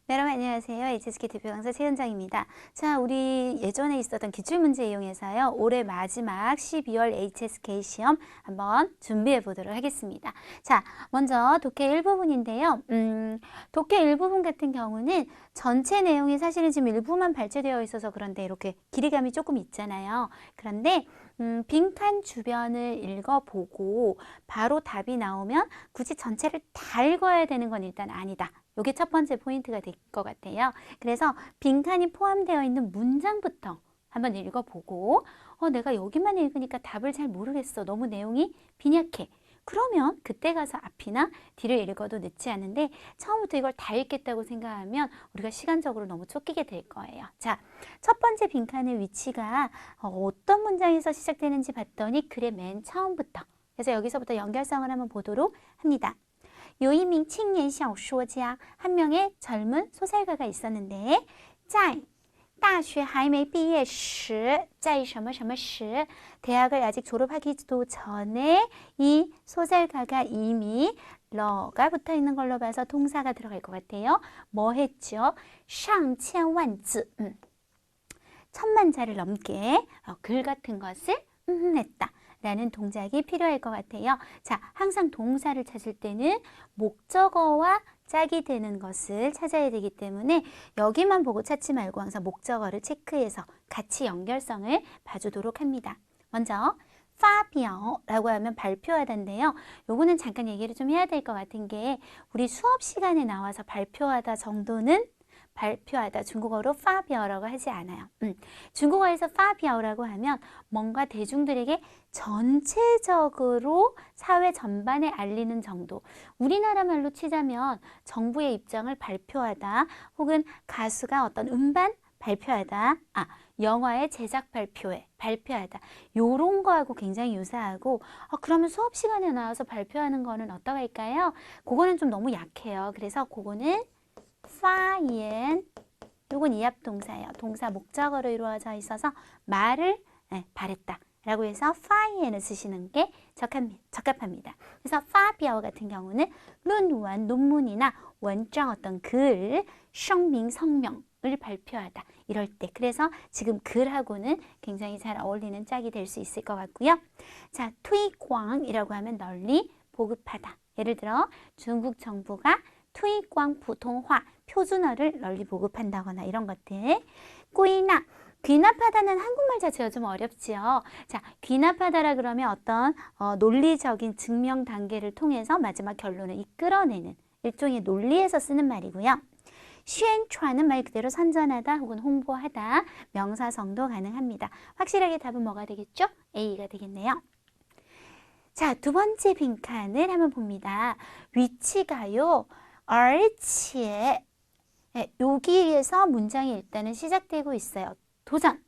네, 여러분 안녕하세요. HSK 대표 강사 최현정입니다. 자, 우리 예전에 있었던 기출문제 이용해서요. 올해 마지막 12월 HSK 시험 한번 준비해 보도록 하겠습니다. 자, 먼저 독해 1부분인데요. 독해 1부분 같은 경우는 전체 내용이 사실은 지금 일부만 발제되어 있어서 그런데 이렇게 길이감이 조금 있잖아요. 그런데 빈칸 주변을 읽어보고 바로 답이 나오면 굳이 전체를 다 읽어야 되는 건 일단 아니다. 이게 첫 번째 포인트가 될 것 같아요. 그래서 빈칸이 포함되어 있는 문장부터 한번 읽어보고 내가 여기만 읽으니까 답을 잘 모르겠어. 너무 내용이 빈약해. 그러면 그때 가서 앞이나 뒤를 읽어도 늦지 않은데 처음부터 이걸 다 읽겠다고 생각하면 우리가 시간적으로 너무 쫓기게 될 거예요. 자, 첫 번째 빈칸의 위치가 어떤 문장에서 시작되는지 봤더니 글의 맨 처음부터. 그래서 여기서부터 연결성을 한번 보도록 합니다. 有一名青年小说家, 한 명의 젊은 소설가가 있었는데 在大学还没毕业时, 在什么什么时, 대학을 아직 졸업하기도 전에 이 소설가가 이미 러가 붙어 있는 걸로 봐서 동사가 들어갈 것 같아요. 뭐 했죠? 上千万字, 1000만 자를 넘게 글 같은 것을 했다. 라는 동작이 필요할 것 같아요. 자, 항상 동사를 찾을 때는 목적어와 짝이 되는 것을 찾아야 되기 때문에 여기만 보고 찾지 말고 항상 목적어를 체크해서 같이 연결성을 봐주도록 합니다. 먼저 发表라고 하면 발표하다인데요. 요거는 잠깐 얘기를 좀 해야 될 것 같은 게 우리 수업 시간에 나와서 발표하다 정도는 발표하다 중국어로 发表라고 하지 않아요. 중국어에서 发表라고 하면 뭔가 대중들에게 전체적으로 사회 전반에 알리는 정도. 우리나라 말로 치자면 정부의 입장을 발표하다 혹은 가수가 어떤 음반 발표하다, 영화의 제작 발표하다. 요런 거하고 굉장히 유사하고 그러면 수업 시간에 나와서 발표하는 거는 어떠할까요? 그거는 좀 너무 약해요. 그래서 그거는 发言, 요건 이합동사예요. 동사 목적어로 이루어져 있어서 말을 바랬다 라고 해서 发言을 쓰시는 게 적합합니다. 그래서 发表 같은 경우는论文, 논문이나 원장 어떤 글, 声明, 성명을 발표하다 이럴 때. 그래서 지금 글하고는 굉장히 잘 어울리는 짝이 될 수 있을 것 같고요. 자, 推广 이라고 하면 널리 보급하다. 예를 들어 중국 정부가 推广普通话, 표준어를 널리 보급한다거나 이런 것들. 꾸이나, 귀납하다는 한국말 자체가 좀 어렵지요. 자, 귀납하다라 그러면 어떤 논리적인 증명 단계를 통해서 마지막 결론을 이끌어내는 일종의 논리에서 쓰는 말이고요. 宣传은 말 그대로 선전하다 혹은 홍보하다, 명사성도 가능합니다. 확실하게 답은 뭐가 되겠죠? A가 되겠네요. 자, 두 번째 빈칸을 한번 봅니다. 위치가요. 而且 여기에서 문장이 일단은 시작되고 있어요. 도전!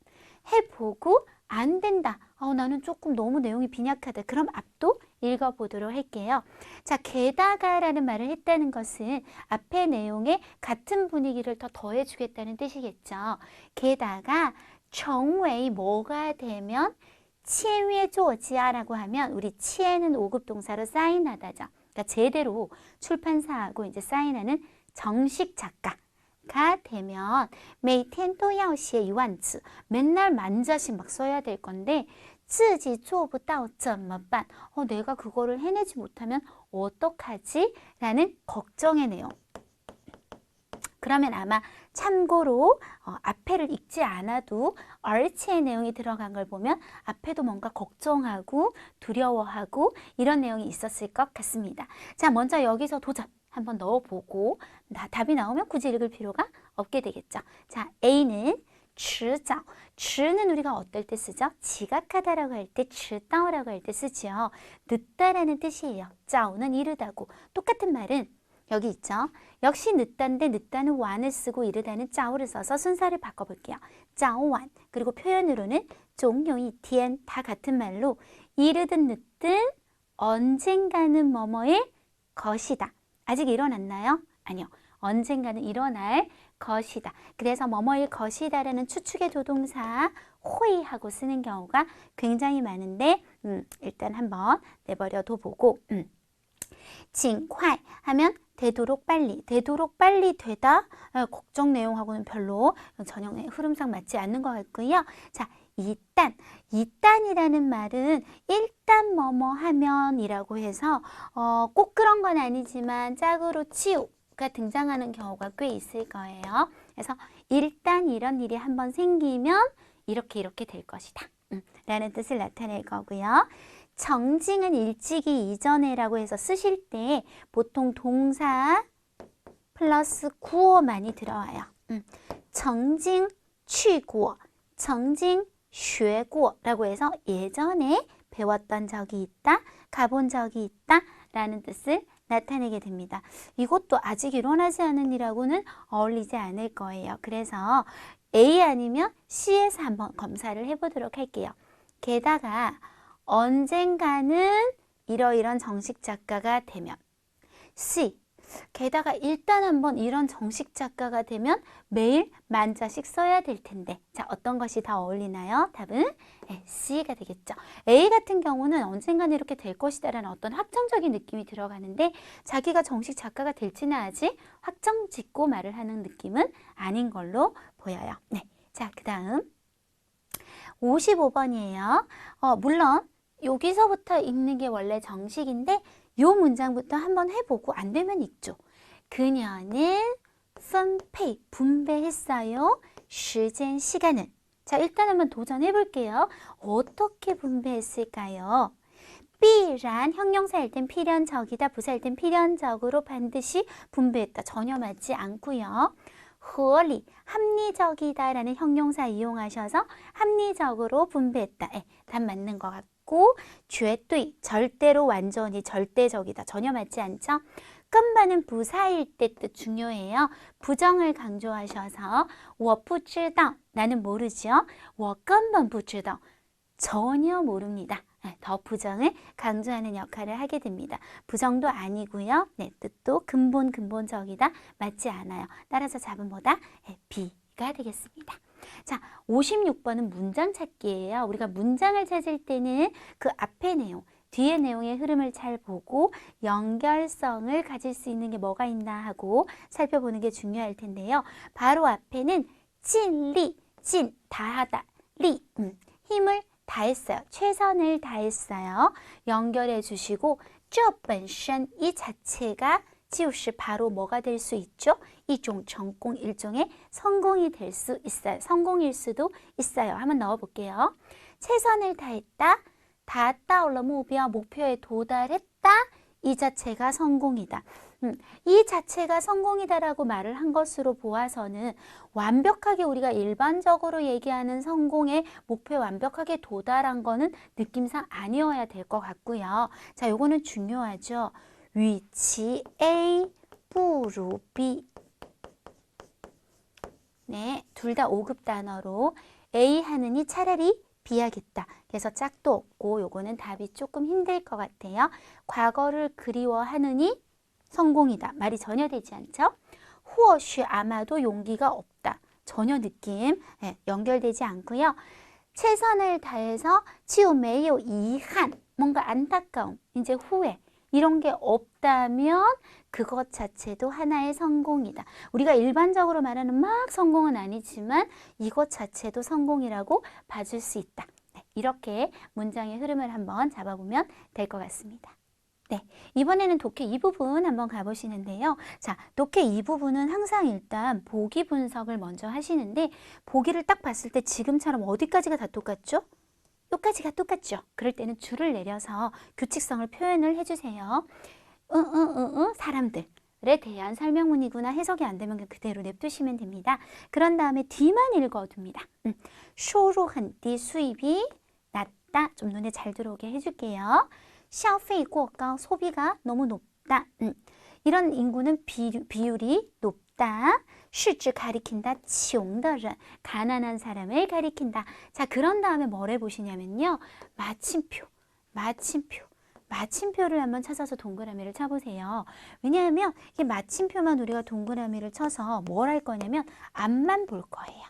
해보고 안 된다. 나는 조금 너무 내용이 빈약하다. 그럼 앞도 읽어보도록 할게요. 자, 게다가 라는 말을 했다는 것은 앞의 내용에 같은 분위기를 더 더해주겠다는 뜻이겠죠. 게다가 成为 뭐가 되면 签约作家라고 하면 우리 签은 5급 동사로 사인하다죠. 그러니까 제대로 출판사하고 이제 사인하는 정식 작가가 되면 每天都要写一万字 맨날 10,000자씩 막 써야 될 건데 自己做不到怎么办? 내가 그거를 해내지 못하면 어떡하지? 라는 걱정의 내용. 그러면 아마 참고로 앞에를 읽지 않아도 얼치의 내용이 들어간 걸 보면 앞에도 뭔가 걱정하고 두려워하고 이런 내용이 있었을 것 같습니다. 자, 먼저 여기서 도전 한번 넣어보고 답이 나오면 굳이 읽을 필요가 없게 되겠죠. 자, A는 迟早. 迟는 우리가 어떨 때 쓰죠? 지각하다라고 할 때 迟到라고 할 때 쓰죠. 늦다라는 뜻이에요. 早는 이르다고. 똑같은 말은 여기 있죠. 역시 늦다인데 늦다는 완을 쓰고 이르다는 짜오를 써서 순서를 바꿔볼게요. 짜오완. 그리고 표현으로는 종용이 디엔 다 같은 말로 이르든 늦든 언젠가는 뭐뭐일 것이다. 아직 일어났나요? 아니요. 언젠가는 일어날 것이다. 그래서 뭐뭐일 것이다라는 추측의 조동사 호의하고 쓰는 경우가 굉장히 많은데 일단 한번 내버려둬 보고 징快 하면 되도록 빨리, 되도록 빨리 되다. 걱정 내용하고는 별로 전형의 흐름상 맞지 않는 것 같고요. 자, 이딴이라는 말은 일단 뭐뭐 하면이라고 해서 꼭 그런 건 아니지만 짝으로 치우가 등장하는 경우가 꽤 있을 거예요. 그래서 일단 이런 일이 한번 생기면 이렇게 될 것이다. 라는 뜻을 나타낼 거고요. 정징은 일찍이 이전에라고 해서 쓰실 때 보통 동사 플러스 구어 많이 들어와요. 정징 취구어, 정징 学过 라고 해서 예전에 배웠던 적이 있다, 가본 적이 있다 라는 뜻을 나타내게 됩니다. 이것도 아직 일어나지 않은 일하고는 어울리지 않을 거예요. 그래서 A 아니면 C에서 한번 검사를 해보도록 할게요. 게다가 언젠가는 이러이런 정식 작가가 되면 C, 게다가 일단 한번 이런 정식 작가가 되면 매일 만자씩 써야 될 텐데 자, 어떤 것이 더 어울리나요? 답은 C가 되겠죠. A 같은 경우는 언젠가는 이렇게 될 것이다 라는 어떤 확정적인 느낌이 들어가는데 자기가 정식 작가가 될지는 아직 확정 짓고 말을 하는 느낌은 아닌 걸로 보여요. 네, 자, 그 다음 55번이에요. 물론 여기서부터 읽는 게 원래 정식인데 요 문장부터 한번 해보고 안 되면 읽죠. 그녀는 分配, 분배했어요. 时间, 시간은. 자, 일단 한번 도전해 볼게요. 어떻게 분배했을까요? 必然, 형용사일 땐 필연적이다, 부사일 땐 필연적으로 반드시 분배했다. 전혀 맞지 않고요. 合理, 합리적이다 라는 형용사 이용하셔서 합리적으로 분배했다. 답 맞는 것 같고 绝对, 절대로 완전히 절대적이다. 전혀 맞지 않죠? 根本은 부사일 때 뜻 중요해요. 부정을 강조하셔서 我不知道, 나는 모르죠. 我根本不知道, 전혀 모릅니다. 더 부정을 강조하는 역할을 하게 됩니다. 부정도 아니고요. 네, 뜻도 근본적이다. 맞지 않아요. 따라서 답은 뭐다? B가 되겠습니다. 자, 56번은 문장 찾기예요. 우리가 문장을 찾을 때는 그 앞의 내용, 뒤의 내용의 흐름을 잘 보고 연결성을 가질 수 있는 게 뭐가 있나 하고 살펴보는 게 중요할 텐데요. 바로 앞에는 찐리, 찐, 다하다, 리, 힘을 다했어요. 최선을 다했어요. 연결해 주시고 这本身, 이 자체가 就是 바로 뭐가 될 수 있죠? 이종 전공, 일종의 성공이 될 수 있어요. 성공일 수도 있어요. 한번 넣어볼게요. 최선을 다했다. 达到了目标, 목표에 도달했다. 이 자체가 성공이다. 이 자체가 성공이다라고 말을 한 것으로 보아서는 완벽하게 우리가 일반적으로 얘기하는 성공의 목표에 완벽하게 도달한 거는 느낌상 아니어야 될 것 같고요. 자, 요거는 중요하죠. 위치 A, 不如B. 네, 둘 다 5급 단어로 A 하느니 차라리 B 하겠다. 그래서 짝도 없고 요거는 답이 조금 힘들 것 같아요. 과거를 그리워하느니 성공이다. 말이 전혀 되지 않죠? 或许 아마도 용기가 없다. 전혀 느낌 연결되지 않고요. 최선을 다해서 就没有遗憾, 뭔가 안타까움, 이제 후회 이런 게 없다면 그것 자체도 하나의 성공이다. 우리가 일반적으로 말하는 막 성공은 아니지만 이것 자체도 성공이라고 봐줄 수 있다. 네, 이렇게 문장의 흐름을 한번 잡아보면 될 것 같습니다. 네, 이번에는 독해 2부분 한번 가보시는데요. 자, 독해 2부분은 항상 일단 보기 분석을 먼저 하시는데 보기를 딱 봤을 때 지금처럼 어디까지가 다 똑같죠? 여기까지가 똑같죠? 그럴 때는 줄을 내려서 규칙성을 표현을 해주세요. 사람들에 대한 설명문이구나 해석이 안 되면 그대로 냅두시면 됩니다. 그런 다음에 뒤만 읽어둡니다. 收入很低, 수입이 낮다. 좀 눈에 잘 들어오게 해줄게요. 消费过高, 소비가 너무 높다. 이런 인구는 비율이 높다. 是指 가리킨다. 穷的人, 가난한 사람을 가리킨다. 자, 그런 다음에 뭘 해보시냐면요. 마침표를 한번 찾아서 동그라미를 쳐보세요. 왜냐하면 이게 마침표만 우리가 동그라미를 쳐서 뭘 할 거냐면 앞만 볼 거예요.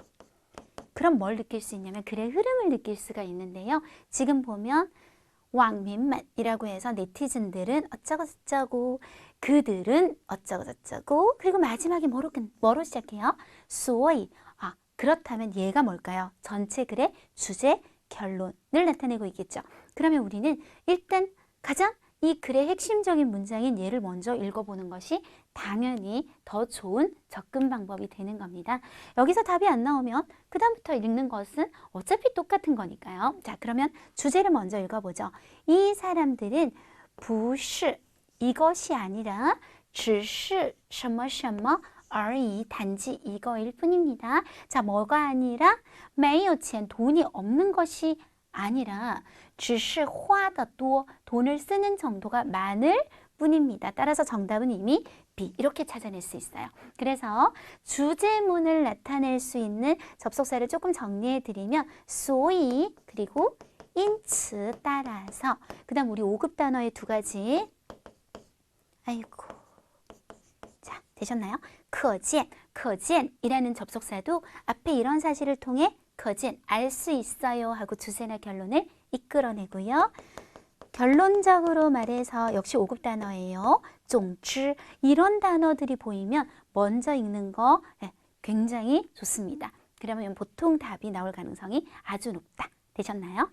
그럼 뭘 느낄 수 있냐면 글의 흐름을 느낄 수가 있는데요. 지금 보면 왕민만이라고 해서 네티즌들은 어쩌고저쩌고, 그들은 어쩌고저쩌고, 그리고 마지막에 뭐로 시작해요? 所以. 그렇다면 얘가 뭘까요? 전체 글의 주제, 결론을 나타내고 있겠죠. 그러면 우리는 일단 가장 이 글의 핵심적인 문장인 얘를 먼저 읽어보는 것이 당연히 더 좋은 접근 방법이 되는 겁니다. 여기서 답이 안 나오면 그 다음부터 읽는 것은 어차피 똑같은 거니까요. 자, 그러면 주제를 먼저 읽어보죠. 이 사람들은 不是 이것이 아니라 只是什么什么而已 단지 이거일 뿐입니다. 자, 뭐가 아니라 没有钱 돈이 없는 것이 아니라 只是花的多 돈을 쓰는 정도가 많을 뿐입니다. 따라서 정답은 이미 B 이렇게 찾아낼 수 있어요. 그래서 주제문을 나타낼 수 있는 접속사를 조금 정리해 드리면 所以 그리고 因此 따라서 그 다음 우리 5급 단어의 두 가지 아이고 자 되셨나요? 可见 이라는 접속사도 앞에 이런 사실을 통해 可见 알 수 있어요 하고 주제나 결론을 이끌어내고요. 결론적으로 말해서 역시 5급 단어예요. 总之 이런 단어들이 보이면 먼저 읽는 거 굉장히 좋습니다. 그러면 보통 답이 나올 가능성이 아주 높다. 되셨나요?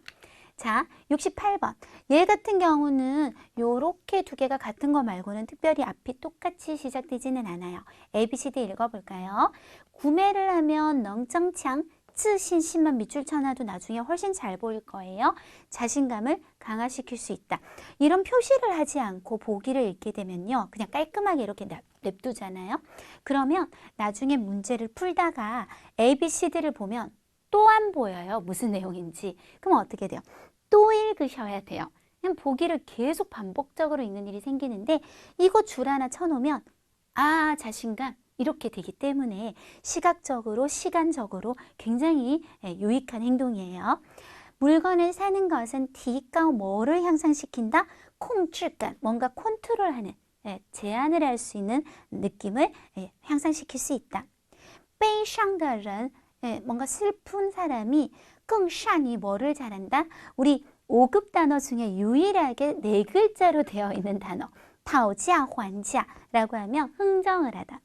자, 68번. 얘 같은 경우는 요렇게 두 개가 같은 거 말고는 특별히 앞이 똑같이 시작되지는 않아요. A, B, C, D 읽어볼까요? 구매를 하면 넝정창 自信心만 밑줄 쳐놔도 나중에 훨씬 잘 보일 거예요. 자신감을 강화시킬 수 있다. 이런 표시를 하지 않고 보기를 읽게 되면요. 그냥 깔끔하게 이렇게 냅두잖아요. 그러면 나중에 문제를 풀다가 A, B, C, D를 보면 또 안 보여요. 무슨 내용인지. 그럼 어떻게 돼요? 또 읽으셔야 돼요. 그냥 보기를 계속 반복적으로 읽는 일이 생기는데 이거 줄 하나 쳐놓으면 자신감 이렇게 되기 때문에 시각적으로 시간적으로 굉장히 유익한 행동이에요. 물건을 사는 것은 디가오 뭐를 향상시킨다? 콩질감 뭔가 컨트롤하는 제한을 할 수 있는 느낌을 향상시킬 수 있다. 悲伤的人 뭔가 슬픈 사람이 更善于 뭐를 잘한다? 우리 5급 단어 중에 유일하게 4글자로 되어 있는 단어 讨价还价라고 하면 흥정을 하다.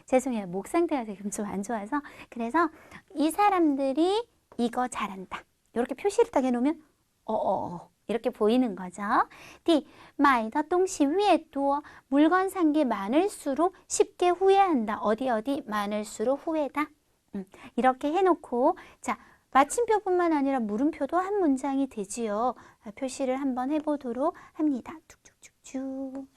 죄송해요. 목 상태가 지금 좀 안 좋아서 그래서 이 사람들이 이거 잘한다. 이렇게 표시를 딱 해놓으면 이렇게 보이는 거죠. D. 买的东西越多 물건 산 게 많을수록 쉽게 후회한다. 어디 많을수록 후회다. 이렇게 해놓고 자 마침표뿐만 아니라 물음표도 한 문장이 되지요. 표시를 한번 해보도록 합니다. 쭉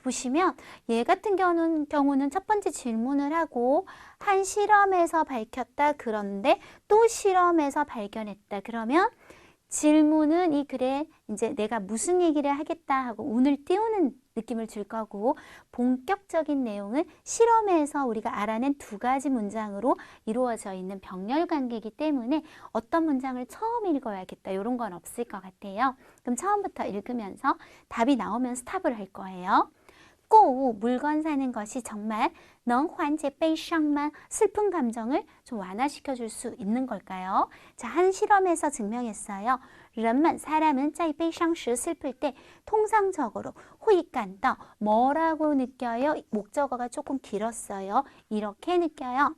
보시면 얘 같은 경우는 첫 번째 질문을 하고 한 실험에서 밝혔다. 그런데 또 실험에서 발견했다. 그러면 질문은 이 글에 이제 내가 무슨 얘기를 하겠다 하고 운을 띄우는 느낌을 줄 거고 본격적인 내용은 실험에서 우리가 알아낸 두 가지 문장으로 이루어져 있는 병렬 관계이기 때문에 어떤 문장을 처음 읽어야겠다 이런 건 없을 것 같아요. 그럼 처음부터 읽으면서 답이 나오면 스탑을 할 거예요. 购物 물건 사는 것이 정말 能缓解悲伤吗 슬픈 감정을 좀 완화시켜 줄 수 있는 걸까요? 자, 한 실험에서 증명했어요. 人们 사람은 在悲伤时 슬플 때 통상적으로 会感到 뭐라고 느껴요? 목적어가 조금 길었어요. 이렇게 느껴요.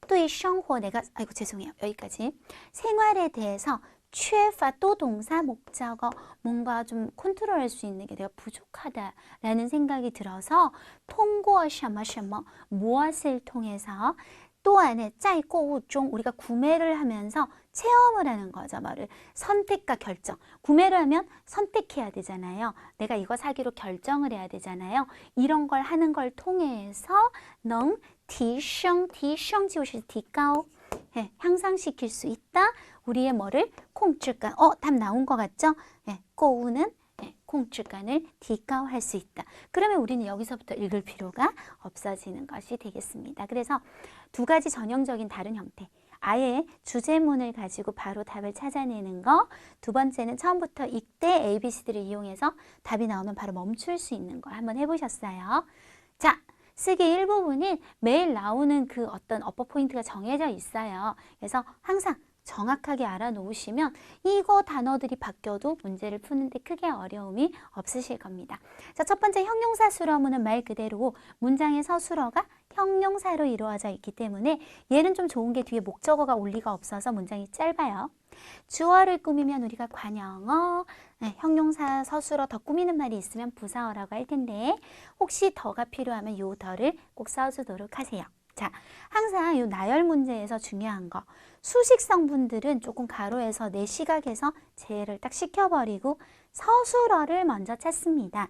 对生活 내가 죄송해요. 여기까지. 생활에 대해서 缺乏또 동사 목적어 뭔가 좀 컨트롤할 수 있는 게 내가 부족하다라는 생각이 들어서 通过什么什么 무엇을 통해서 또 안에 在购物中 우리가 구매를 하면서 체험을 하는 거죠. 뭐를 선택과 결정. 구매를 하면 선택해야 되잖아요. 내가 이거 사기로 결정을 해야 되잖아요. 이런 걸 하는 걸 통해서 能提升提升就是提高 향상시킬 수 있다. 우리의 뭐를 콩질간 답 나온 것 같죠? 꼬우는 콩질간을 디가오할 수 있다. 그러면 우리는 여기서부터 읽을 필요가 없어지는 것이 되겠습니다. 그래서 두 가지 전형적인 다른 형태. 아예 주제문을 가지고 바로 답을 찾아내는 거. 두 번째는 처음부터 이때 ABCD를 이용해서 답이 나오면 바로 멈출 수 있는 거 한번 해보셨어요. 자, 쓰기 일부분은 매일 나오는 그 어떤 어퍼 포인트가 정해져 있어요. 그래서 항상 정확하게 알아놓으시면 이거 단어들이 바뀌어도 문제를 푸는데 크게 어려움이 없으실 겁니다. 자, 첫 번째 형용사 수러문은 말 그대로 문장의 서술어가 형용사로 이루어져 있기 때문에 얘는 좀 좋은 게 뒤에 목적어가 올 리가 없어서 문장이 짧아요. 주어를 꾸미면 우리가 관형어, 형용사 서술어 더 꾸미는 말이 있으면 부사어라고 할 텐데 혹시 더가 필요하면 요 더를 꼭 써주도록 하세요. 자, 항상 요 나열 문제에서 중요한 거 수식 성분들은 조금 가로에서 내 시각에서 제외를 딱 시켜버리고 서술어를 먼저 찾습니다.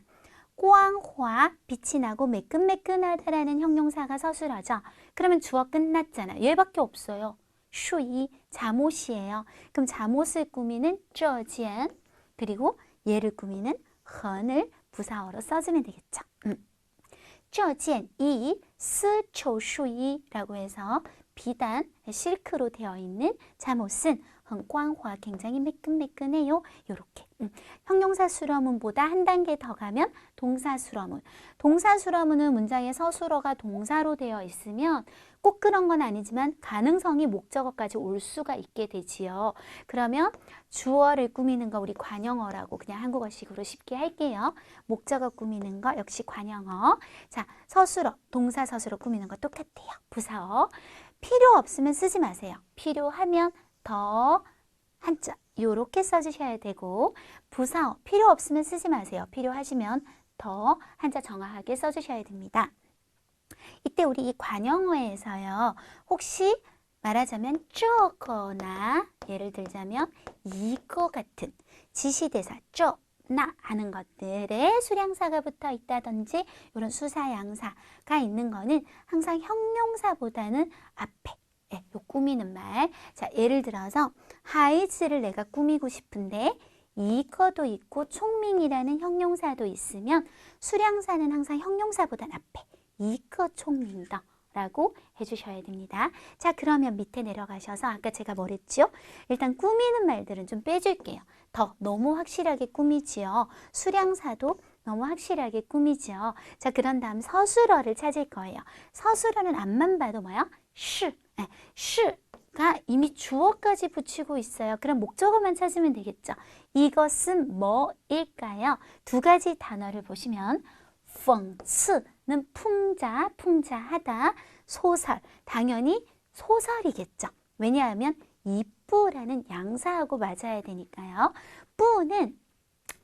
꽝화, 빛이 나고 매끈매끈하다라는 형용사가 서술어죠. 그러면 주어 끝났잖아. 얘밖에 없어요. 슈이, 잠옷이에요. 그럼 잠옷을 꾸미는 这件 그리고 얘를 꾸미는 很을 부사어로 써주면 되겠죠. 这件이 스초슈이라고 해서 비단, 실크로 되어 있는 잠옷은 很光滑, 굉장히 매끈매끈해요. 요렇게. 형용사 수러문보다 한 단계 더 가면 동사 수러문. 동사 수러문은 문장의 서술어가 동사로 되어 있으면 꼭 그런 건 아니지만 가능성이 목적어까지 올 수가 있게 되지요. 그러면 주어를 꾸미는 거 우리 관형어라고 그냥 한국어식으로 쉽게 할게요. 목적어 꾸미는 거 역시 관형어. 자, 서술어, 동사 서술어 꾸미는 거 똑같아요. 부사어. 필요 없으면 쓰지 마세요. 필요하면 더 한자 요렇게 써주셔야 되고 부사어 필요 없으면 쓰지 마세요. 필요하시면 더 한자 정확하게 써주셔야 됩니다. 이때 우리 이 관형어에서요. 혹시 말하자면 저거나 예를 들자면 이거 같은 지시대사 저, 나 하는 것들에 수량사가 붙어 있다든지 이런 수사 양사가 있는 거는 항상 형용사보다는 앞에 요 꾸미는 말. 자, 예를 들어서 하이즈를 내가 꾸미고 싶은데 이거도 있고 총밍이라는 형용사도 있으면 수량사는 항상 형용사보다 앞에 이거 총밍더 라고 해주셔야 됩니다. 자, 그러면 밑에 내려가셔서 아까 제가 뭐랬죠? 일단 꾸미는 말들은 좀 빼줄게요. 더 너무 확실하게 꾸미지요. 수량사도 너무 확실하게 꾸미지요. 자, 그런 다음 서술어를 찾을 거예요. 서술어는 앞만 봐도 뭐야? 가 이미 주어까지 붙이고 있어요. 그럼 목적어만 찾으면 되겠죠. 이것은 뭐일까요? 두 가지 단어를 보시면 讽刺는 풍자, 풍자하다, 소설, 당연히 소설이겠죠. 왜냐하면 이 뿌라는 양사하고 맞아야 되니까요. 뿌는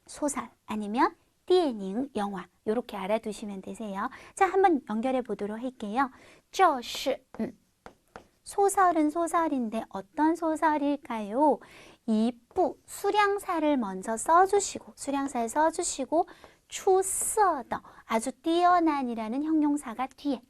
소설 아니면 띠에닝 영화 이렇게 알아두시면 되세요. 자, 한번 연결해 보도록 할게요. 这是 소설은 소설인데 어떤 소설일까요? 이 뿌 수량사를 먼저 써주시고 수량사를 써주시고 出色的 아주 뛰어난이라는 형용사가 뒤에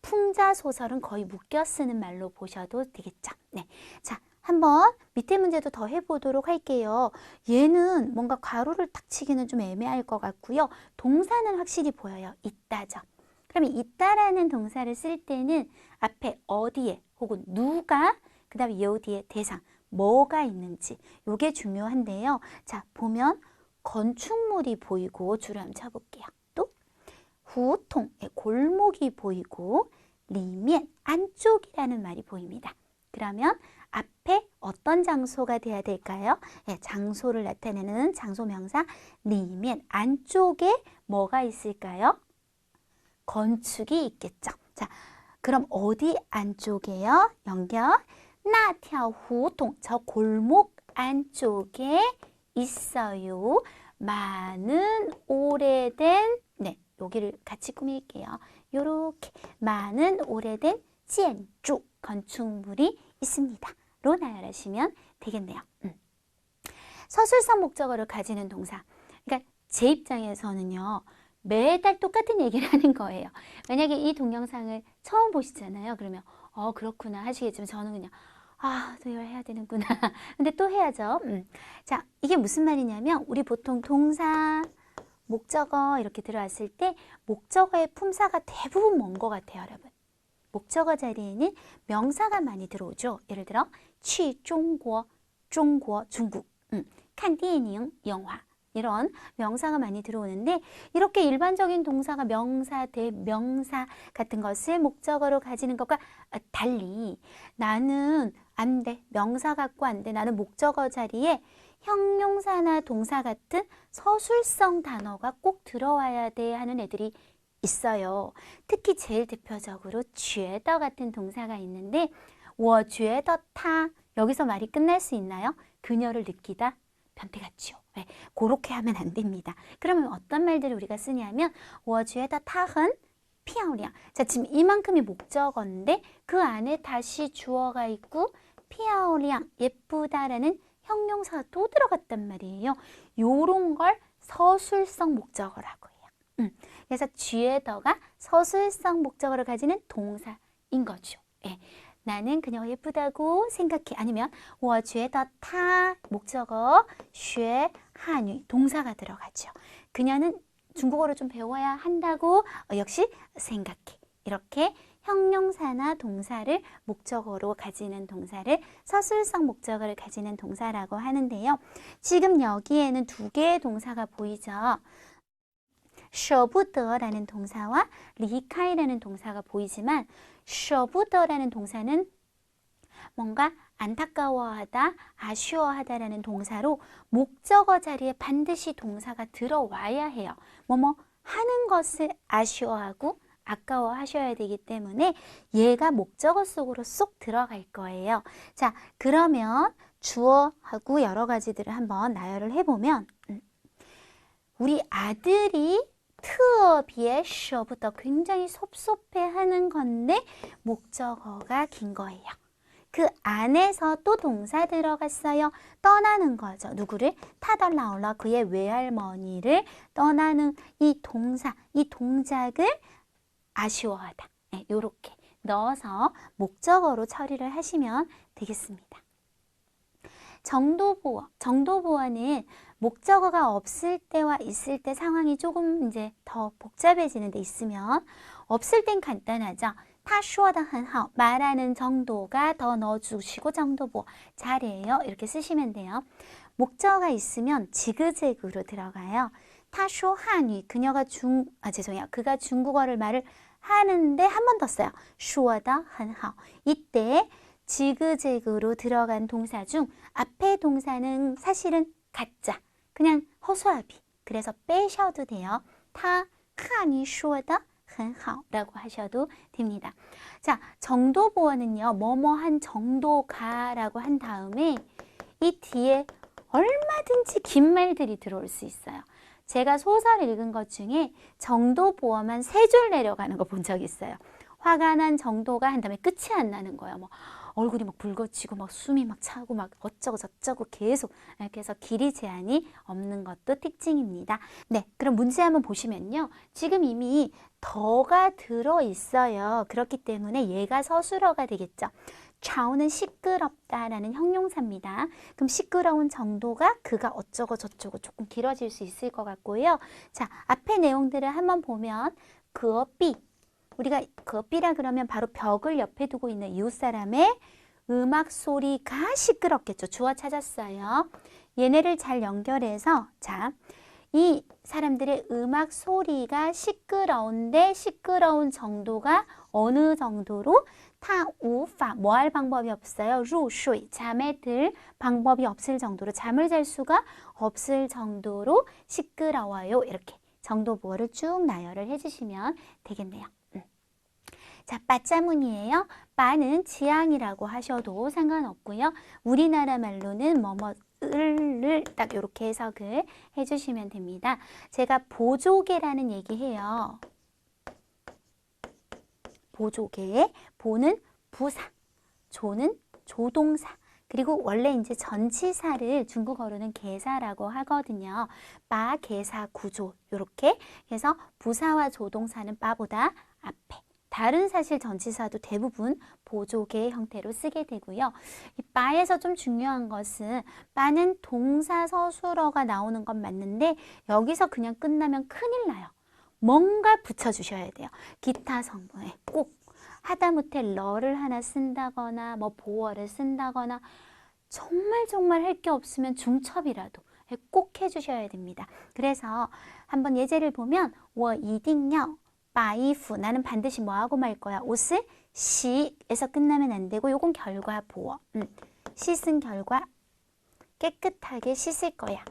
풍자 소설은 거의 묶여 쓰는 말로 보셔도 되겠죠. 네, 자, 한번 밑에 문제도 더 해보도록 할게요. 얘는 뭔가 가로를 탁 치기는 좀 애매할 것 같고요. 동사는 확실히 보여요. 있다죠. 그러면 있다라는 동사를 쓸 때는 앞에 어디에 혹은 누가 그 다음에 요 뒤에 대상 뭐가 있는지 요게 중요한데요. 자, 보면 건축물이 보이고 줄을 한번 쳐볼게요. 또 후통 골목이 보이고 리면 안쪽이라는 말이 보입니다. 그러면 앞에 어떤 장소가 돼야 될까요? 장소를 나타내는 장소명사 리면 안쪽에 뭐가 있을까요? 건축이 있겠죠. 자, 그럼 어디 안쪽에요? 연결. 那条胡同 저 골목 안쪽에 있어요. 많은 오래된 여기를 같이 꾸밀게요. 요렇게 많은 오래된 建筑 건축물이 있습니다. 로 나열하시면 되겠네요. 서술성 목적어를 가지는 동사. 그러니까 제 입장에서는요. 매달 똑같은 얘기를 하는 거예요. 만약에 이 동영상을 처음 보시잖아요. 그러면 그렇구나 하시겠지만 저는 그냥 또 이걸 해야 되는구나. 근데 또 해야죠. 자, 이게 무슨 말이냐면 우리 보통 동사, 목적어 이렇게 들어왔을 때 목적어의 품사가 대부분 먼 것 같아요, 여러분. 목적어 자리에는 명사가 많이 들어오죠. 예를 들어 去中国, 중국, 看电影, 영화. 이런 명사가 많이 들어오는데 이렇게 일반적인 동사가 명사, 대명사 같은 것을 목적어로 가지는 것과 달리 나는 안 돼. 명사 갖고 안 돼. 나는 목적어 자리에 형용사나 동사 같은 서술성 단어가 꼭 들어와야 돼 하는 애들이 있어요. 특히 제일 대표적으로 觉得 같은 동사가 있는데 我觉得他 여기서 말이 끝날 수 있나요? 그녀를 느끼다 변태 같죠. 네, 그렇게 하면 안 됩니다. 그러면 어떤 말들을 우리가 쓰냐면 我觉得他很漂亮. 자, 지금 이만큼이 목적어인데 그 안에 다시 주어가 있고 漂亮, 예쁘다라는 형용사가 또 들어갔단 말이에요. 요런 걸 서술성 목적어라고 해요. 그래서 觉得가 서술성 목적어를 가지는 동사인 거죠. 예. 나는 그녀가 예쁘다고 생각해. 아니면 我觉得她 목적어 学汉语 동사가 들어가죠. 그녀는 중국어를 좀 배워야 한다고 역시 생각해. 이렇게 형용사나 동사를 목적어로 가지는 동사를 서술성 목적어를 가지는 동사라고 하는데요. 지금 여기에는 두 개의 동사가 보이죠. 舍不得라는 동사와 离开라는 동사가 보이지만 舍不得라는 동사는 뭔가 안타까워하다, 아쉬워하다라는 동사로 목적어 자리에 반드시 동사가 들어와야 해요. 뭐뭐 하는 것을 아쉬워하고 아까워하셔야 되기 때문에 얘가 목적어 속으로 쏙 들어갈 거예요. 자, 그러면 주어하고 여러 가지들을 한번 나열을 해보면 우리 아들이 트어비의 셔부터 굉장히 섭섭해하는 건데 목적어가 긴 거예요. 그 안에서 또 동사 들어갔어요. 떠나는 거죠. 누구를? 타달라올라 그의 외할머니를 떠나는 이 동사, 이 동작을 아쉬워하다. 네, 요렇게 넣어서 목적어로 처리를 하시면 되겠습니다. 정도보어. 정도보어는 목적어가 없을 때와 있을 때 상황이 조금 이제 더 복잡해지는 데 있으면 없을 땐 간단하죠. 他说得很好. 말하는 정도가 더 넣어주시고 정도보어. 잘해요. 이렇게 쓰시면 돼요. 목적어가 있으면 지그재그로 들어가요. 他说汉语. 그가 중국어를 말을 하는데 한 번 더 써요. 说得很好. 이때 지그재그로 들어간 동사 중 앞에 동사는 사실은 가짜. 그냥 허수아비. 그래서 빼셔도 돼요. 他汉语说得很好라고 하셔도 됩니다. 자, 정도보어는요. 뭐뭐한 정도가 라고 한 다음에 이 뒤에 얼마든지 긴 말들이 들어올 수 있어요. 제가 소설 읽은 것 중에 정도보어만 3줄 내려가는 거 본 적 있어요. 화가 난 정도가 한 다음에 끝이 안 나는 거예요. 뭐 얼굴이 막 붉어지고 막 숨이 막 차고 막 어쩌고 저쩌고 계속 이렇게 해서 길이 제한이 없는 것도 특징입니다. 네, 그럼 문제 한번 보시면요. 지금 이미 더가 들어있어요. 그렇기 때문에 얘가 서술어가 되겠죠. 좌우는 시끄럽다라는 형용사입니다. 그럼 시끄러운 정도가 그가 어쩌고 저쩌고 조금 길어질 수 있을 것 같고요. 자, 앞에 내용들을 한번 보면 그어삐. 우리가 그어삐라 그러면 바로 벽을 옆에 두고 있는 이웃사람의 음악 소리가 시끄럽겠죠. 주어 찾았어요. 얘네를 잘 연결해서 자, 이 사람들의 음악 소리가 시끄러운데 시끄러운 정도가 어느 정도로 타 우파 뭐 할 방법이 없어요. 루슈이 잠에 들 방법이 없을 정도로 잠을 잘 수가 없을 정도로 시끄러워요. 이렇게 정도보어를 쭉 나열을 해주시면 되겠네요. 자, 빠자문이에요. 빠는 지향이라고 하셔도 상관없고요. 우리나라 말로는 뭐뭐를 딱 이렇게 해석을 해주시면 됩니다. 제가 보조개라는 얘기해요. 보조개, 보는 부사, 조는 조동사, 그리고 원래 이제 전치사를 중국어로는 개사라고 하거든요. 빠, 개사, 구조 이렇게 해서 부사와 조동사는 빠보다 앞에. 다른 사실 전치사도 대부분 보조개 형태로 쓰게 되고요. 이 빠에서 좀 중요한 것은 빠는 동사 서술어가 나오는 건 맞는데 여기서 그냥 끝나면 큰일 나요. 뭔가 붙여주셔야 돼요. 기타 성분에 꼭 하다못해 러를 하나 쓴다거나 뭐 보어를 쓴다거나 정말 할 게 없으면 중첩이라도 꼭 해주셔야 됩니다. 그래서 한번 예제를 보면 我一定要把衣服 나는 반드시 뭐하고 말 거야? 옷을 씻에서 끝나면 안 되고 요건 결과 보어. 씻은 결과 깨끗하게 씻을 거야.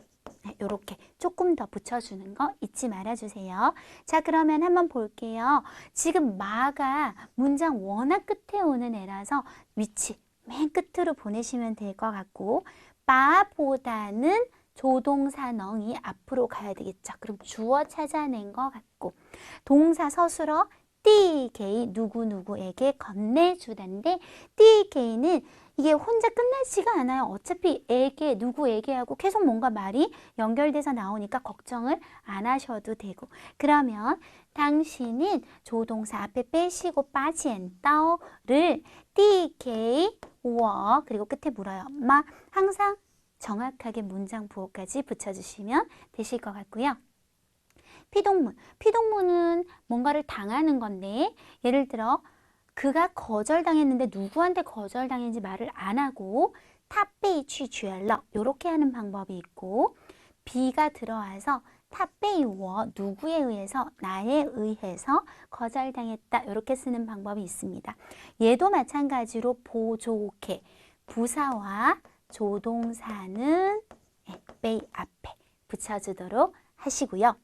이렇게 조금 더 붙여주는 거 잊지 말아주세요. 자, 그러면 한번 볼게요. 지금 마가 문장 워낙 끝에 오는 애라서 위치 맨 끝으로 보내시면 될 것 같고 바보다는 조동사 넝이 앞으로 가야 되겠죠. 그럼 주어 찾아낸 것 같고 동사 서술어 띠게이 누구누구에게 건네주다인데 띠게이는 이게 혼자 끝나지가 않아요. 어차피 에게, 누구에게 하고 계속 뭔가 말이 연결돼서 나오니까 걱정을 안 하셔도 되고 그러면 당신은 조동사 앞에 빼시고 빠지엔따오를 띠게이 워 그리고 끝에 물어요. 마 항상 정확하게 문장 부호까지 붙여주시면 되실 것 같고요. 피동문. 피동문은 뭔가를 당하는 건데 예를 들어 그가 거절당했는데 누구한테 거절당했는지 말을 안 하고 타베이 취취얼러 이렇게 하는 방법이 있고 비가 들어와서 타베이 워 누구에 의해서 나에 의해서 거절당했다 이렇게 쓰는 방법이 있습니다. 얘도 마찬가지로 보조개 부사와 조동사는 베이 앞에 붙여주도록 하시고요.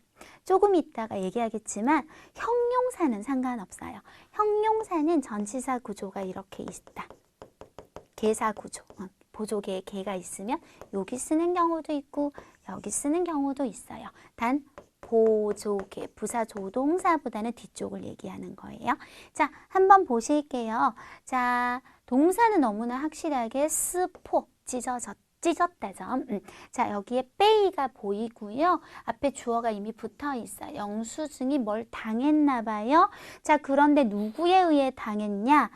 조금 이따가 얘기하겠지만 형용사는 상관없어요. 형용사는 전치사 구조가 이렇게 있다. 개사 구조. 보조개에 개가 있으면 여기 쓰는 경우도 있고 여기 쓰는 경우도 있어요. 단 보조개, 부사 조동사보다는 뒤쪽을 얘기하는 거예요. 자, 한번 보실게요. 자, 동사는 너무나 확실하게 스포, 찢었다죠. 자, 여기에 빼이가 보이고요. 앞에 주어가 이미 붙어 있어요. 영수증이 뭘 당했나 봐요. 자, 그런데 누구에 의해 당했냐?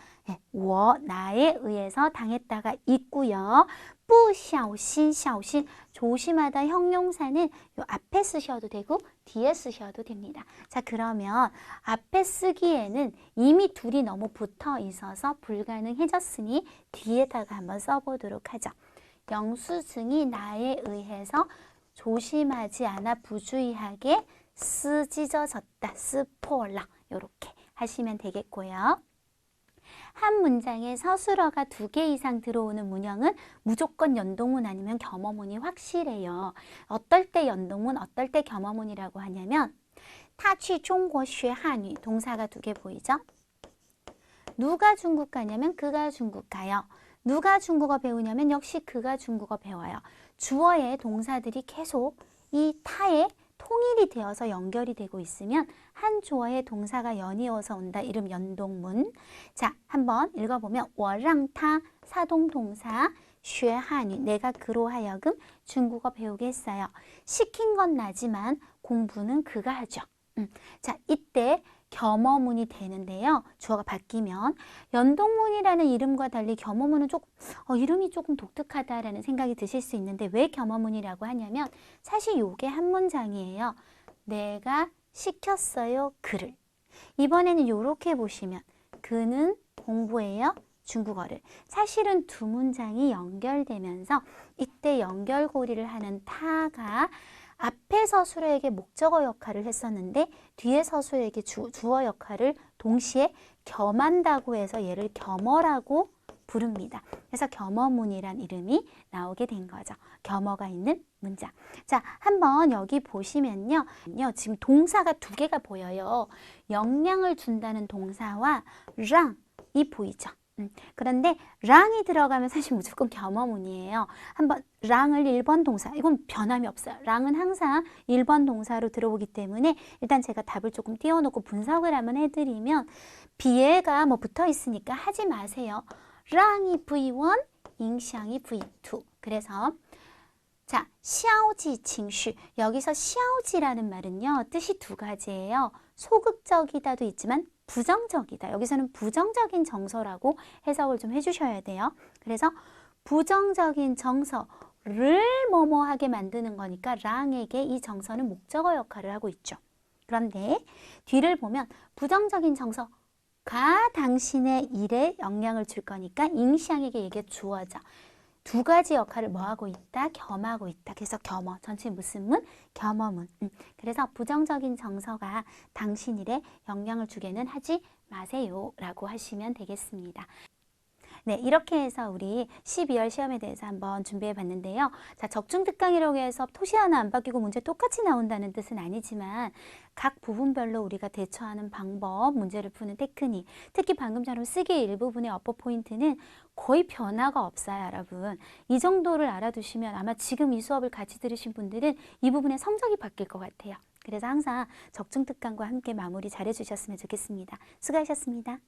워, 나에 의해서 당했다가 있고요. 뿌小心, 小心, 조심하다 형용사는 요 앞에 쓰셔도 되고 뒤에 쓰셔도 됩니다. 자, 그러면 앞에 쓰기에는 이미 둘이 너무 붙어 있어서 불가능해졌으니 뒤에다가 한번 써보도록 하죠. 영수증이 나에 의해서 조심하지 않아 부주의하게 찢어졌다. 스포라 이렇게 하시면 되겠고요. 한 문장에 서술어가 2개 이상 들어오는 문형은 무조건 연동문 아니면 겸어문이 확실해요. 어떨 때 연동문, 어떨 때 겸어문이라고 하냐면 他去中国学汉语 동사가 2개 보이죠? 누가 중국 가냐면 그가 중국 가요. 누가 중국어 배우냐면 역시 그가 중국어 배워요. 주어의 동사들이 계속 이 타에 통일이 되어서 연결이 되고 있으면 한 주어의 동사가 연이어서 온다. 이름 연동문. 자, 한번 읽어보면 我让他 사동동사 学汉语 내가 그로 하여금 중국어 배우게 했어요. 시킨 건 나지만 공부는 그가 하죠. 자, 이때 겸어문이 되는데요. 주어가 바뀌면 연동문이라는 이름과 달리 겸어문은 조금 이름이 조금 독특하다라는 생각이 드실 수 있는데 왜 겸어문이라고 하냐면 사실 이게 한 문장이에요. 내가 시켰어요. 그를. 이번에는 이렇게 보시면 그는 공부해요. 중국어를. 사실은 2문장이 연결되면서 이때 연결고리를 하는 타가 앞에 서술어에게 목적어 역할을 했었는데 뒤에 서술어에게 주어 역할을 동시에 겸한다고 해서 얘를 겸어라고 부릅니다. 그래서 겸어문이란 이름이 나오게 된 거죠. 겸어가 있는 문장. 자, 한번 여기 보시면요. 지금 동사가 2개가 보여요. 영향을 준다는 동사와 랑이 보이죠. 그런데 랑이 들어가면 사실 무조건 겸어문이에요. 한번 랑을 1번 동사, 이건 변함이 없어요. 랑은 항상 1번 동사로 들어오기 때문에 일단 제가 답을 조금 띄워놓고 분석을 한번 해드리면 비에가 뭐 붙어 있으니까 하지 마세요. 랑이 V1, 잉샹이 V2. 그래서 자, 샤오지 칭슈. 여기서 샤오지라는 말은요. 뜻이 2가지예요. 소극적이다도 있지만 부정적이다. 여기서는 부정적인 정서라고 해석을 좀 해주셔야 돼요. 그래서 부정적인 정서를 뭐뭐하게 만드는 거니까 랑에게 이 정서는 목적어 역할을 하고 있죠. 그런데 뒤를 보면 부정적인 정서가 당신의 일에 영향을 줄 거니까 잉샹에게 이게 주어져. 두 가지 역할을 뭐 하고 있다? 겸하고 있다. 그래서 겸어. 전체 무슨 문? 겸어문. 그래서 부정적인 정서가 당신 일에 영향을 주게는 하지 마세요. 라고 하시면 되겠습니다. 네, 이렇게 해서 우리 12월 시험에 대해서 한번 준비해 봤는데요. 자, 적중특강이라고 해서 토시 하나 안 바뀌고 문제 똑같이 나온다는 뜻은 아니지만 각 부분별로 우리가 대처하는 방법, 문제를 푸는 테크닉, 특히 방금처럼 쓰기 일부분의 어법 포인트는 거의 변화가 없어요, 여러분. 이 정도를 알아두시면 아마 지금 이 수업을 같이 들으신 분들은 이 부분의 성적이 바뀔 것 같아요. 그래서 항상 적중특강과 함께 마무리 잘 해주셨으면 좋겠습니다. 수고하셨습니다.